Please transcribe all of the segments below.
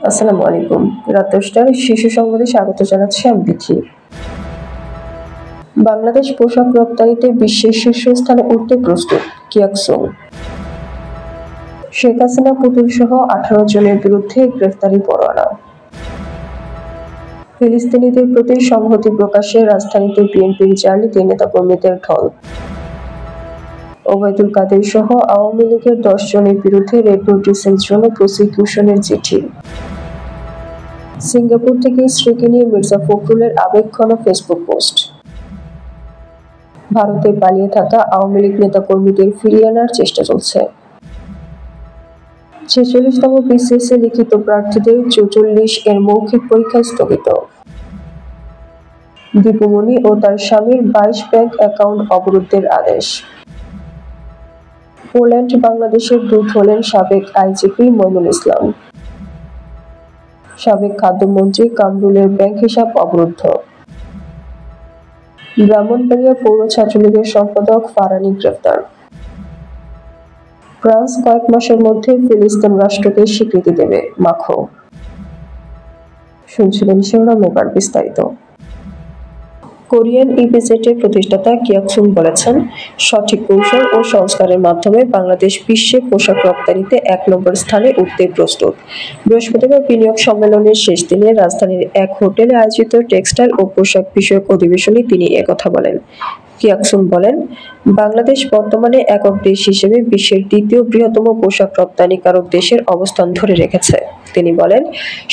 আসসালামু আলাইকুম। রাত ১০টার শিশু সংবাদে স্বাগত জানাচ্ছি আমি বিথি। বাংলাদেশ পোশাক রপ্তানিতে বিশ্বের শীর্ষস্থানে উঠতে প্রস্তুত কিয়াকসং। শেখ হাসিনা পুতুল সহ ১৮ জনের বিরুদ্ধে গ্রেফতারি পরোয়ানা। ফিলিস্তিনিদের প্রতি সংহতি প্রকাশে রাজধানীতে বিএনপির র্যালিতে নেতাকর্মীদের ঢল। ওবায়দুল কাদের সহ আওয়ামী লীগের ১০ জনের বিরুদ্ধে রেড নোটিশের জন্য প্রসিকিউশনের চিঠি। সিঙ্গাপুর থেকে স্ত্রীকে নিয়ে মির্জা ফখরুলের আবেগঘন ফেসবুক পোস্ট। ভারতে পালিয়ে থাকা আওয়ামী লীগ নেতাকর্মীদের ফিরিয়ে আনার চেষ্টা চলছে। ৪৬তম বিসিএসে লিখিত প্রার্থীদের ৪৪ এর মৌখিক পরীক্ষা স্থগিত। দীপুমণি ও তার স্বামীর ২২ ব্যাংক অ্যাকাউন্ট অবরুদ্ধের আদেশ। পোল্যান্ড বাংলাদেশের দূত হলেন সাবেক আইজিপি মইনুল ইসলাম। সাবেক খাদ্যমন্ত্রী কামরুলের ব্যাংক হিসাব অবরুদ্ধ। ব্রাহ্মণবাড়িয়া পৌর ছাত্রলীগের সম্পাদক ফারানী গ্রেফতার। ফ্রান্স কয়েক মাসের মধ্যে ফিলিস্তিন রাষ্ট্রকে স্বীকৃতি দেবে, মাখো। শুনছিলেন শিরোনাম, এবার বিস্তারিত। কোরিয়ান ইপিজেডের প্রতিষ্ঠাতা কিয়াকসুং বলেছেন, সঠিক কৌশল ও সংস্কারের মাধ্যমে বাংলাদেশ বিশ্বে পোশাক রপ্তানিতে ১ নম্বর স্থানে উঠতে প্রস্তুত। বৃহস্পতিবার বিনিয়োগ সম্মেলনের শেষ দিনে রাজধানীর এক হোটেলে আয়োজিত টেক্সটাইল ও পোশাক বিষয়ক অধিবেশনে তিনি একথা বলেন। কিয়াকসুং বলেন, বাংলাদেশ বর্তমানে একক দেশ হিসেবে বিশ্বের দ্বিতীয় বৃহত্তম পোশাক রপ্তানিকারক দেশের অবস্থান ধরে রেখেছে। তিনি বলেন,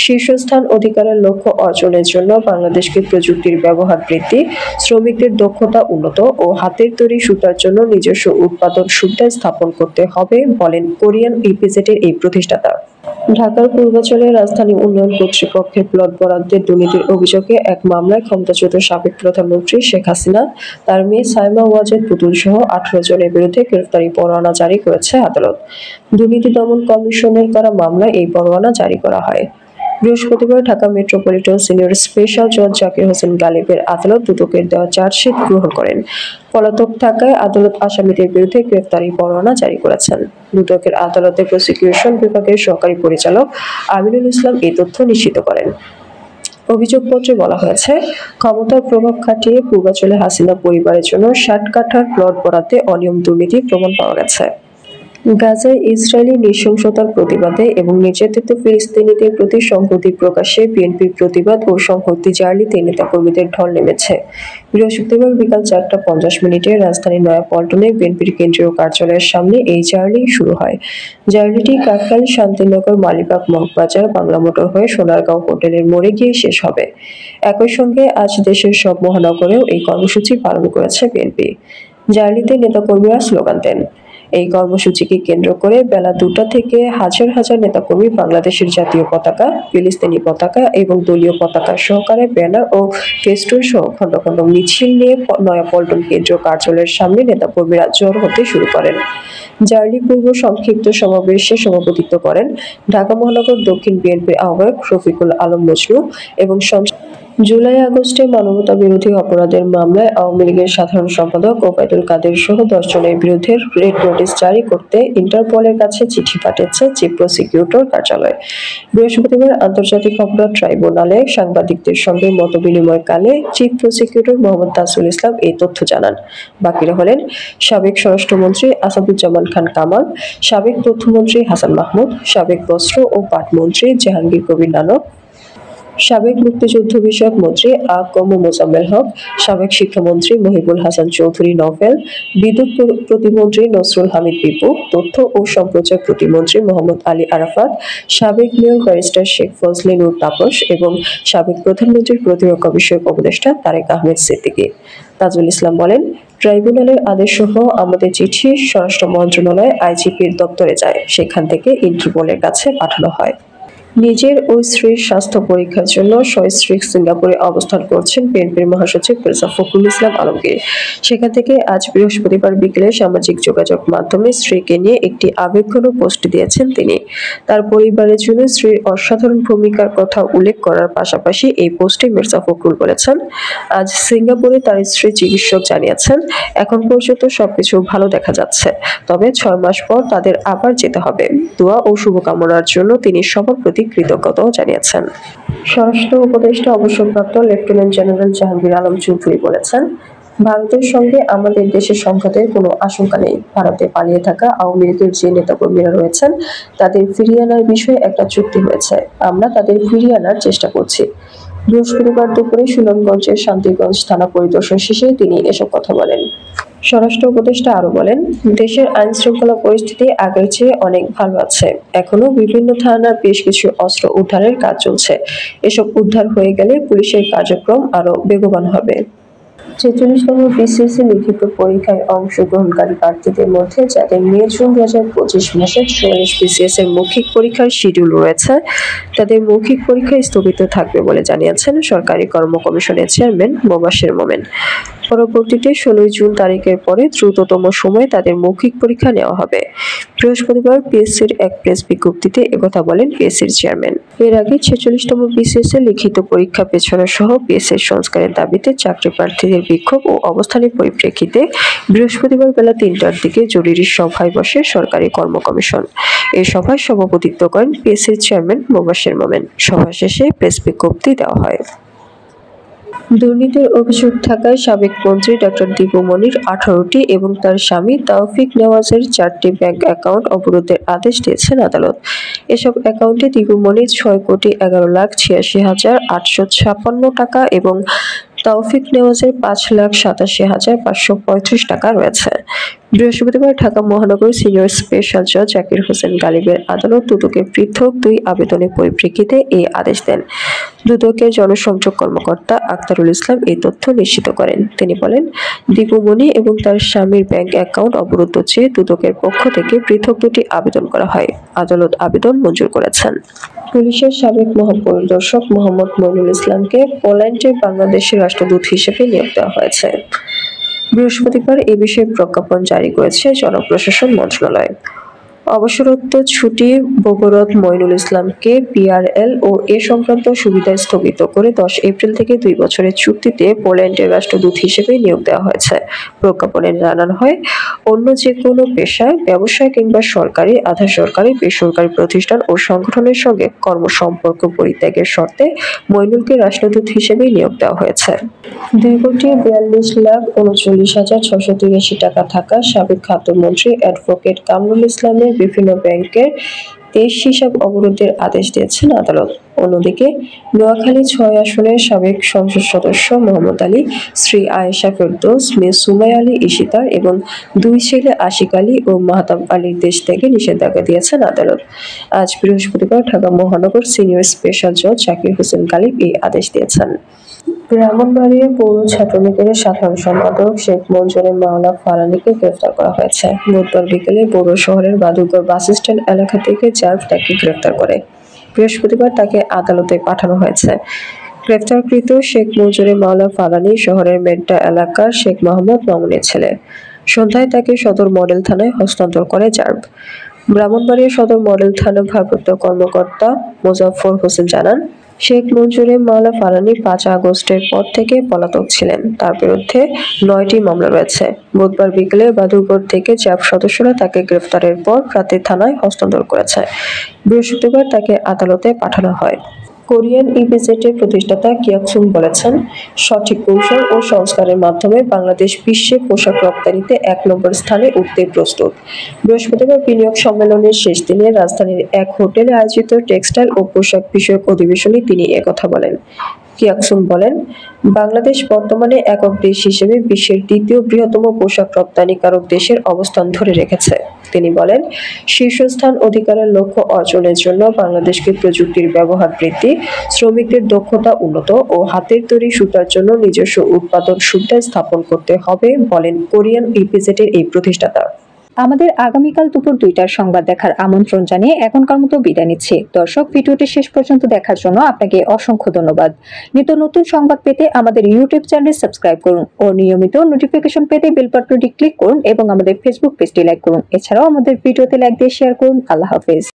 শীর্ষস্থান অধিকারের লক্ষ্য অর্জনের জন্য বাংলাদেশকে প্রযুক্তির ব্যবহার বৃদ্ধি, শ্রমিকদের দক্ষতা উন্নত ও হাতের তৈরি সুতার জন্য নিজস্ব উৎপাদন সুবিধা স্থাপন করতে হবে বলেন কোরিয়ান ইপিজেডের এই প্রতিষ্ঠাতা। ঢাকার পূর্বাঞ্চলে রাজধানী উন্নয়ন কর্তৃপক্ষের প্লট বরাদ্দের দুর্নীতির অভিযোগে এক মামলায় ক্ষমতাচ্যুত সাবেক প্রধানমন্ত্রী শেখ হাসিনা, তার মেয়ে সাইমা ওয়াজেদ পুতুল সহ ১৮ জনের বিরুদ্ধে গ্রেফতারি পরোয়ানা জারি করেছে আদালত। দুর্নীতি দমন কমিশনের করা মামলায় এই পরোয়ানা জারি করা হয়। বৃহস্পতিবার ঢাকা মেট্রোপলিটন সিনিয়র স্পেশাল জজ জাকির হোসেন গালিবের আদালত দুদকের দেওয়া চার্জশিট গ্রহণ করেন। পলাতক থাকায় আদালত আসামিদের বিরুদ্ধে গ্রেফতারি পরোয়ানা জারি করেছেন। দুদকের আদালতে প্রসিকিউশন বিভাগের সহকারী পরিচালক আমিনুল ইসলাম এই তথ্য নিশ্চিত করেন। অভিযোগপত্রে বলা হয়েছে, ক্ষমতার প্রভাব খাটিয়ে পূর্বাঞ্চলে হাসিনা পরিবারের জন্য ৬০ কাঠার প্লট বরাদ্দে অনিয়ম দুর্নীতির প্রমাণ পাওয়া গেছে। গাজায় ইসরায়েলি নৃশংসতার প্রতিবাদে এবং নির্যাতিত ফিলিস্তিনিদের প্রতি সংহতি প্রকাশে বিএনপির প্রতিবাদ ও সংহতি র্যালিতে নেতাকর্মীদের ঢল নেমেছে। বৃহস্পতিবার বিকাল ৪টা ৫০ রাজধানীর নয়াপল্টনে বিএনপির কেন্দ্রীয় কার্যালয়ের সামনে এই র্যালি শুরু হয়। র্যালিটি কাকরাইল, শান্তিনগর, মালিবাগ, মগবাজার, বাংলা মোটর হয়ে সোনারগাঁও হোটেলের মোড়ে গিয়ে শেষ হবে। একই সঙ্গে আজ দেশের সব মহানগরেও এই কর্মসূচি পালন করেছে বিএনপি। র্যালিতে নেতাকর্মীরা স্লোগান দেন। এই কর্মসূচিকে কেন্দ্র করে বেলা ২টা থেকে হাজার হাজার নেতাকর্মী বাংলাদেশের জাতীয় পতাকা, ফিলিস্তিনি পতাকা এবং দলীয় পতাকা সহকারে ব্যানার ও ফেস্টুন সহ খণ্ড খণ্ড মিছিল নিয়ে নয়াপল্টন কেন্দ্রীয় কার্যালয়ের সামনে নেতাকর্মীরা জড়ো হতে শুরু করেন। র্যালি পূর্ব সংক্ষিপ্ত সমাবেশে সভাপতিত্ব করেন ঢাকা মহানগর দক্ষিণ বিএনপির আহ্বায়ক রফিকুল আলম মজনু এবং জুলাই-আগস্টে মানবতাবিরোধী অপরাধের মামলায় আওয়ামী লীগের সাধারণ সম্পাদক ওবায়দুল কাদের সহ ১০ জনের বিরুদ্ধে রেড নোটিশ জারি করতে ইন্টারপোলের কাছে চিঠি পাঠিয়েছে চিফ প্রসিকিউটর কার্যালয়। বৃহস্পতিবার আন্তর্জাতিক অপরাধ ট্রাইব্যুনালে সাংবাদিকদের সঙ্গে মতবিনিময়কালে চিফ প্রসিকিউটর মোহাম্মদ তাজুল ইসলাম এই তথ্য জানান। বাকিরা হলেন সাবেক স্বরাষ্ট্রমন্ত্রী আসাদুজ্জামান খান কামাল, সাবেক তথ্যমন্ত্রী হাসান মাহমুদ, সাবেক বস্ত্র ও পাট মন্ত্রী জাহাঙ্গীর কবির নানক, সাবেক মুক্তিযুদ্ধ বিষয়ক মন্ত্রী আ.ক.ম মোজাম্মেল হক, সাবেক শিক্ষামন্ত্রী মহিবুল হাসান চৌধুরী নভেল, বিদ্যুৎ প্রতিমন্ত্রী নসরুল হামিদ বিপু, তথ্য ও সম্প্রচার প্রতিমন্ত্রী মোহাম্মদ আলী আরাফাত, সাবেক মেয়র ব্যারিস্টার শেখ ফজলে নূর তাপস এবং সাবেক প্রধানমন্ত্রীর প্রতিরক্ষা বিষয়ক উপদেষ্টা তারেক আহমেদ সিদ্দিকী। তাজুল ইসলাম বলেন, ট্রাইব্যুনালের আদেশসহ আমাদের চিঠি স্বরাষ্ট্র মন্ত্রণালয় আইজিপির দপ্তরে যায়, সেখান থেকে ইন্টারপোলের কাছে পাঠানো হয়। নিজের ও স্ত্রীর স্বাস্থ্য পরীক্ষার জন্য সস্ত্রীক সিঙ্গাপুরে অবস্থান করছেন বিএনপির মহাসচিব মির্জা ফখরুল ইসলাম আলমগীর। সেখান থেকে আজ বৃহস্পতিবার বিকেলে সামাজিক যোগাযোগ মাধ্যমে স্ত্রীকে নিয়ে একটি আবেগঘন পোস্ট দিয়েছেন তিনি। তার পরিবারের জন্য স্ত্রীর অসাধারণ ভূমিকার কথা উল্লেখ করার পাশাপাশি এই পোস্টে মির্জা ফখরুল বলেছেন, আজ সিঙ্গাপুরে তার স্ত্রী চিকিৎসক জানিয়েছেন, এখন পর্যন্ত সবকিছু ভালো দেখা যাচ্ছে, তবে ৬ মাস পর তাদের আবার যেতে হবে। দোয়া ও শুভকামনার জন্য তিনি সবার প্রতি কৃতজ্ঞতাও জানিয়েছেন। স্বরাষ্ট্র উপদেষ্টা অবসরপ্রাপ্ত লেফটেন্যান্ট জেনারেল জাহাঙ্গীর আলম চৌধুরী বলেছেন, ভারতের সঙ্গে আমাদের দেশের সংঘাতের কোনো আশঙ্কা নেই। ভারতে পালিয়ে থাকা আওয়ামী লীগের যে নেতাকর্মীরা রয়েছেন তাদের ফিরিয়ে আনার বিষয়ে একটা চুক্তি হয়েছে, আমরা তাদের ফিরিয়ে আনার চেষ্টা করছি। বৃহস্পতিবার দুপুরে সুনামগঞ্জের শান্তিগঞ্জ থানা পরিদর্শন শেষে তিনি এসব কথা বলেন। স্বরাষ্ট্র উপদেষ্টা আরো বলেন, দেশের আইন শৃঙ্খলা পরিস্থিতি আগের চেয়ে অনেক ভালো আছে। এখনো বিভিন্ন থানার বেশ কিছু অস্ত্র উদ্ধারের কাজ চলছে। এসব উদ্ধার হয়ে গেলে পুলিশের কার্যক্রম আরো বেগবান হবে। ৪৬তম বিসিএসসি লিখিত পরীক্ষায় অংশগ্রহণকারী প্রার্থীদের মধ্যে যাদের মে-জুন ২০২৫ মাসে ৪৪ বিসিএস এর মৌখিক পরীক্ষার শিডিউল রয়েছে তাদের মৌখিক পরীক্ষা স্থগিত থাকবে বলে জানিয়েছেন সরকারি কর্ম কমিশনের চেয়ারম্যান মোবাশ্বের মোমেন। পরবর্তীতে ১৬ জুন তারিখের পরে দ্রুততম সময়ে তাদের মৌখিক পরীক্ষা নেওয়া হবে। বৃহস্পতিবার পিএসসির এক প্রেস বিজ্ঞপ্তিতে একথা বলেন পিএসসির চেয়ারম্যান। এর আগে ৪৬তম বিসিএস এর লিখিত পরীক্ষা পেছানো সহ পিএসসির সংস্কারের দাবিতে চাকরি প্রার্থীদের বিক্ষোভ ও অবস্থানের পরিপ্রেক্ষিতে বৃহস্পতিবার বেলা ৩টার দিকে জরুরি সভায় বসে সরকারি কর্ম কমিশন। এই সভায় সভাপতিত্ব করেন পিএসসির চেয়ারম্যান মোবাশ্বের মোমেন। সভা শেষে প্রেস বিজ্ঞপ্তি দেওয়া হয়। দুর্নীতির অভিযোগ থাকায় সাবেক মন্ত্রী ডক্টর দীপু মনির ১৮টি এবং তার স্বামী তাওফিক নেওয়াজের ৪টি ব্যাংক অ্যাকাউন্ট অবরোধের আদেশ দিয়েছেন আদালত। এসব অ্যাকাউন্টে দীপু মনির ৬,১১,৮৬,৮৫৬ টাকা এবং তাওফিক নেওয়াজের ৫,৮৭,৫৩৫ টাকা রয়েছে। বৃহস্পতিবার ঢাকা মহানগর সিনিয়র স্পেশাল জজ জাকির হোসেন গালিবের আদালত দুদকের পৃথক ২ আবেদনের পরিপ্রেক্ষিতে এই আদেশ দেন। দুদকের জনসংযোগ কর্মকর্তা আক্তারুল ইসলাম এই তথ্য নিশ্চিত করেন। তিনি বলেন, দীপু মনি এবং তার স্বামীর ব্যাংক অ্যাকাউন্ট অবরুদ্ধ চেয়ে দুদকের পক্ষ থেকে পৃথক ২টি আবেদন করা হয়। আদালত আবেদন মঞ্জুর করেছেন। পুলিশের সাবেক মহাপরিদর্শক মোহাম্মদ মইনুল ইসলামকে পোল্যান্ডে বাংলাদেশের রাষ্ট্রদূত হিসেবে নিয়োগ দেওয়া হয়েছে। বৃহস্পতিবার এ বিষয়ে প্রজ্ঞাপন জারি করেছে জনপ্রশাসন মন্ত্রণালয়। অবসরোত্তর ছুটি বগরত মইনুল ইসলামকে পিআরএল ও এ সংক্রান্ত সুবিধা স্থগিত করে ১০ এপ্রিল থেকে ২ বছরের চুক্তিতে পোল্যান্ডের রাষ্ট্রদূত হিসেবে নিয়োগ দেওয়া হয়েছে। প্রজ্ঞাপনে জানানো হয়, অন্য যে কোনো পেশায়, ব্যবসায় কিংবা সরকারি, আধা সরকারি, বেসরকারি প্রতিষ্ঠান ও সংগঠনের সঙ্গে কর্মসম্পর্ক পরিত্যাগের শর্তে মইনুলকে রাষ্ট্রদূত হিসেবে নিয়োগ দেওয়া হয়েছে। ২,৪২,৩৯,৬৮৩ টাকা থাকা সাবেক খাদ্যমন্ত্রী অ্যাডভোকেট কামরুল ইসলামের বিভিন্ন ব্যাংকের ২৩ হিসাব অবরোধের আদেশ দিয়েছেন আদালত। অন্যদিকে নোয়াখালী ৬ আসনের সাবেক সংসদ সদস্য মোহাম্মদ আলী, স্ত্রী আয়েশা ফেরদৌস, মেয়ে সুমাইয়া আলী ইশিতার এবং ২ ছেলে আশিক আলী ও মাহতাব আলীর দেশ থেকে নিষেধাজ্ঞা দিয়েছেন আদালত। আজ বৃহস্পতিবার ঢাকা মহানগর সিনিয়র স্পেশাল জজ জাকির হোসেন গালিব এই আদেশ দিয়েছেন। ব্রাহ্মণবাড়িয়া পৌর ছাত্রলীগের সাধারণ সম্পাদক শেখ মঞ্জুরে মাওলা ফারানীকে গ্রেফতার করা হয়েছে। বুধবার বিকেলে পৌর শহরের বাদুরগড় বাসস্ট্যান্ড এলাকা থেকে র্যাব তাকে গ্রেফতার করে। বৃহস্পতিবার তাকে আদালতে পাঠানো হয়েছে। গ্রেফতারকৃত শেখ মঞ্জুরে মাওলা ফারানী শহরের মেড্ডা এলাকার শেখ মোহাম্মদ মামুনের ছেলে। সন্ধ্যায় তাকে সদর মডেল থানায় হস্তান্তর করে র্যাব। ব্রাহ্মণবাড়িয়া সদর মডেল থানার ভারপ্রাপ্ত কর্মকর্তা মোজাফফর হোসেন জানান, শেখ মঞ্জুরে মাওলা ফারানী ৫ আগস্টের পর থেকে পলাতক ছিলেন। তার বিরুদ্ধে ৯টি মামলা রয়েছে। বুধবার বিকেলে বাদুরগড় থেকে র্যাব সদস্যরা তাকে গ্রেফতারের পর রাতে থানায় হস্তান্তর করেছে। বৃহস্পতিবার তাকে আদালতে পাঠানো হয়। কোরিয়ান ইপিজেডের প্রতিষ্ঠাতা কিয়াকসুং বলেছেন, সঠিক কৌশল ও সংস্কারের মাধ্যমে বাংলাদেশ বিশ্বে পোশাক রপ্তানিতে ১ নম্বর স্থানে উঠতে প্রস্তুত। বৃহস্পতিবার বিনিয়োগ সম্মেলনের শেষ দিনে রাজধানীর এক হোটেলে আয়োজিত টেক্সটাইল ও পোশাক বিষয়ক অধিবেশনে তিনি একথা বলেন। কিয়াকসুং বলেন, বাংলাদেশ বর্তমানে একক দেশ হিসেবে বিশ্বের ২য় বৃহত্তম পোশাক রপ্তানিকারক দেশের অবস্থান ধরে রেখেছে। তিনি বলেন, শীর্ষস্থান অধিকারের লক্ষ্য অর্জনের জন্য বাংলাদেশকে প্রযুক্তির ব্যবহার বৃদ্ধি, শ্রমিকদের দক্ষতা উন্নত ও হাতের তৈরি সুতার জন্য নিজস্ব উৎপাদন সুবিধা স্থাপন করতে হবে বলেন কোরিয়ান ইপিজেডের এই প্রতিষ্ঠাতা। আমাদের আগামীকাল দুপুর ২টার সংবাদ দেখার আমন্ত্রণ জানিয়ে এখনকার মতো বিদায় নিচ্ছি। দর্শক, ভিডিওটি শেষ পর্যন্ত দেখার জন্য আপনাকে অসংখ্য ধন্যবাদ। নিত্য নতুন সংবাদ পেতে আমাদের ইউটিউব চ্যানেল সাবস্ক্রাইব করুন ও নিয়মিত নোটিফিকেশন পেতে বেল বাটনটি ক্লিক করুন এবং আমাদের ফেসবুক পেজটি লাইক করুন। এছাড়াও আমাদের ভিডিওতে লাইক দিয়ে শেয়ার করুন। আল্লাহ হাফেজ।